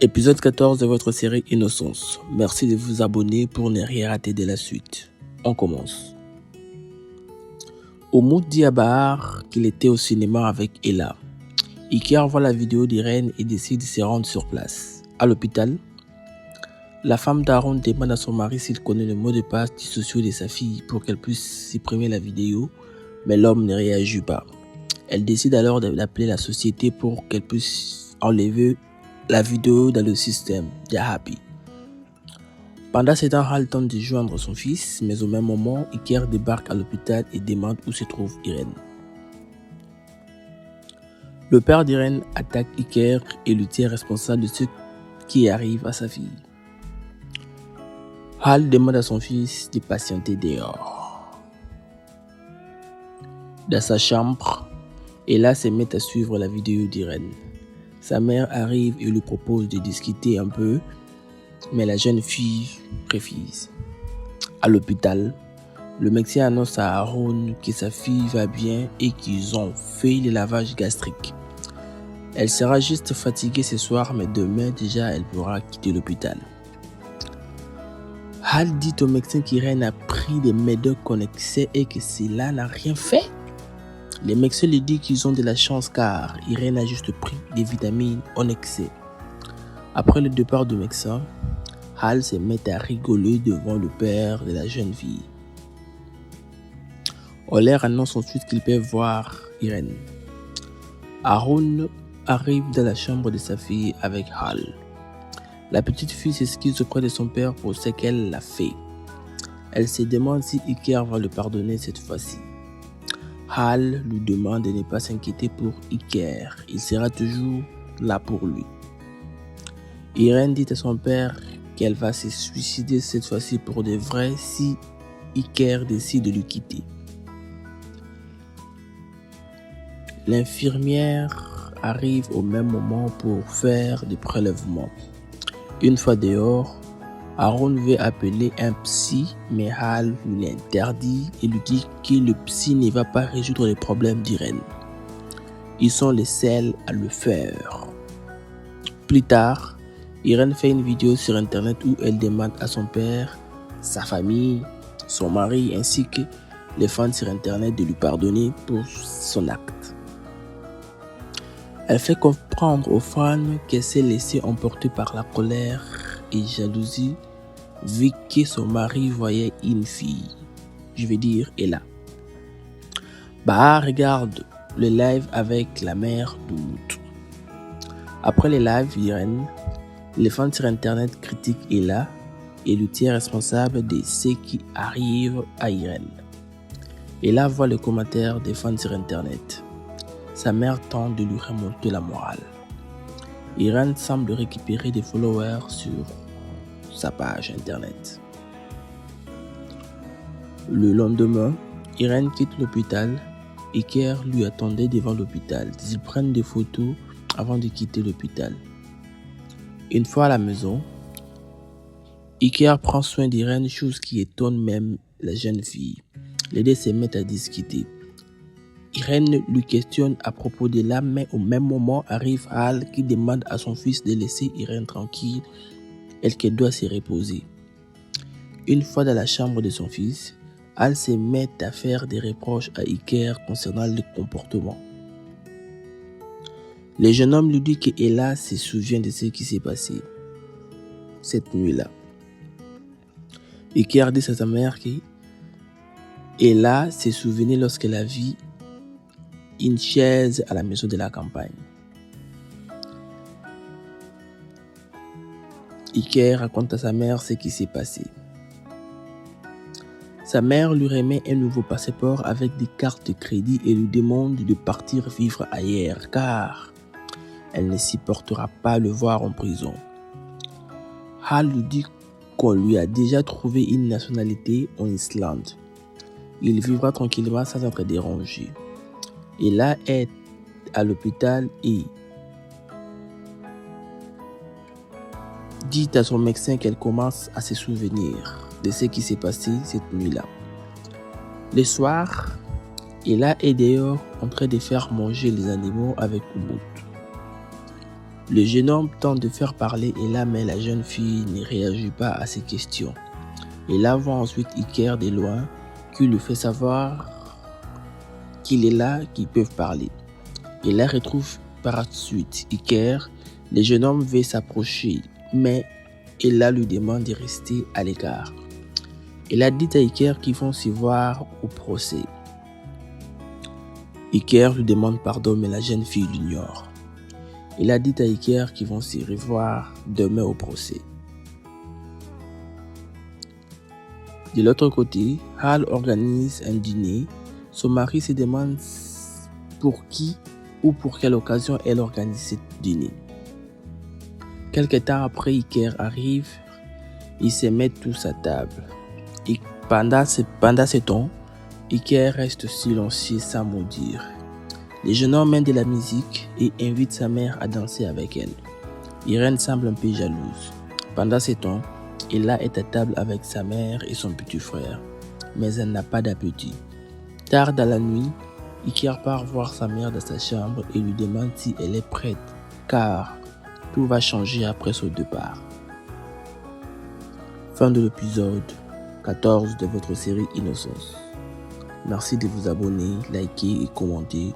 Épisode 14 de votre série Innocence. Merci de vous abonner pour ne rien rater de la suite. On commence. Oumoud dit à Bahar qu'il était au cinéma avec Ella. Iker voit la vidéo d'Irène et décide de se rendre sur place. À l'hôpital, la femme d'Aaron demande à son mari s'il connaît le mot de passe du sociaux de sa fille pour qu'elle puisse supprimer la vidéo, mais l'homme ne réagit pas. Elle décide alors d'appeler la société pour qu'elle puisse enlever la vidéo dans le système de Happy. Pendant ce temps, Hal tente de joindre son fils, mais au même moment, Iker débarque à l'hôpital et demande où se trouve Irène. Le père d'Irène attaque Iker et le tient responsable de ce qui arrive à sa fille. Hal demande à son fils de patienter dehors. Dans sa chambre, Ella se met à suivre la vidéo d'Irène. Sa mère arrive et lui propose de discuter un peu, mais la jeune fille refuse. À l'hôpital, le médecin annonce à Aaron que sa fille va bien et qu'ils ont fait le lavage gastrique. Elle sera juste fatiguée ce soir, mais demain déjà elle pourra quitter l'hôpital. Hal dit au médecin qu'Irène a pris des médocs en excès et que cela n'a rien fait. Les médecins lui disent qu'ils ont de la chance car Irène a juste pris des vitamines en excès. Après le départ du médecin, Hal se met à rigoler devant le père de la jeune fille. On leur annonce ensuite qu'ils peuvent voir Irène. Aaron arrive dans la chambre de sa fille avec Hal. La petite fille s'excuse auprès de son père pour ce qu'elle a fait. Elle se demande si Iker va le pardonner cette fois-ci. Hal lui demande de ne pas s'inquiéter pour Iker, il sera toujours là pour lui. Irène dit à son père qu'elle va se suicider cette fois-ci pour de vrai si Iker décide de lui quitter. L'infirmière arrive au même moment pour faire des prélèvements. Une fois dehors, Aaron veut appeler un psy, mais Hal lui l'interdit et lui dit que le psy ne va pas résoudre les problèmes d'Irène. Ils sont les seuls à le faire. Plus tard, Irène fait une vidéo sur internet où elle demande à son père, sa famille, son mari ainsi que les fans sur internet de lui pardonner pour son acte. Elle fait comprendre aux fans qu'elle s'est laissée emporter par la colère et jalousie vu que son mari voyait une fille, je veux dire Ella. Bahar regarde le live avec la mère d'Oumoud. Après le live d'Irène, les fans sur internet critiquent Ella et lui tient responsable de ce qui arrive à Irène. Ella voit les commentaires des fans sur internet. Sa mère tente de lui remonter la morale. Irène semble récupérer des followers sur sa page internet. Le lendemain, Irène quitte l'hôpital. Iker lui attendait devant l'hôpital. Ils prennent des photos avant de quitter l'hôpital. Une fois à la maison, Iker prend soin d'Irène, chose qui étonne même la jeune fille. Les deux se mettent à discuter. Irène lui questionne à propos de l'âme, mais au même moment arrive Hal qui demande à son fils de laisser Irène tranquille et qu'elle doit se reposer. Une fois dans la chambre de son fils, Hal se met à faire des reproches à Iker concernant le comportement. Le jeune homme lui dit que Ella se souvient de ce qui s'est passé cette nuit-là. Iker dit à sa mère que Ella se souvenait lorsqu'elle a vu une chaise à la maison de la campagne. Iker raconte à sa mère ce qui s'est passé. Sa mère lui remet un nouveau passeport avec des cartes de crédit et lui demande de partir vivre ailleurs car elle ne supportera pas le voir en prison. Hal lui dit qu'on lui a déjà trouvé une nationalité en Islande. Il vivra tranquillement sans être dérangé. Ella est à l'hôpital et dit à son médecin qu'elle commence à se souvenir de ce qui s'est passé cette nuit-là. Le soir, Ella est dehors en train de faire manger les animaux avec Oumoud. Le jeune homme tente de faire parler Ella, mais la jeune fille ne réagit pas à ses questions. Ella voit ensuite Iker de loin, qui lui fait savoir qu'il est là, qu'ils peuvent parler. Ella retrouve par la suite Iker. Le jeune homme veut s'approcher, mais Ella lui demande de rester à l'écart. Ella dit à Iker qu'ils vont se voir au procès. Iker lui demande pardon, mais la jeune fille l'ignore. Ella dit à Iker qu'ils vont se revoir demain au procès. De l'autre côté, Hal organise un dîner. Son mari se demande pour qui ou pour quelle occasion elle organise ce dîner. Quelque temps après, Iker arrive. Ils se mettent tous à table. Et pendant ce temps, Iker reste silencieux sans mot dire. Le jeune homme met de la musique et invite sa mère à danser avec elle. Irène semble un peu jalouse. Pendant ce temps, Ella est à table avec sa mère et son petit frère, mais elle n'a pas d'appétit. Tard dans la nuit, Iker part voir sa mère dans sa chambre et lui demande si elle est prête, car tout va changer après son départ. Fin de l'épisode 14 de votre série Innocence. Merci de vous abonner, liker et commenter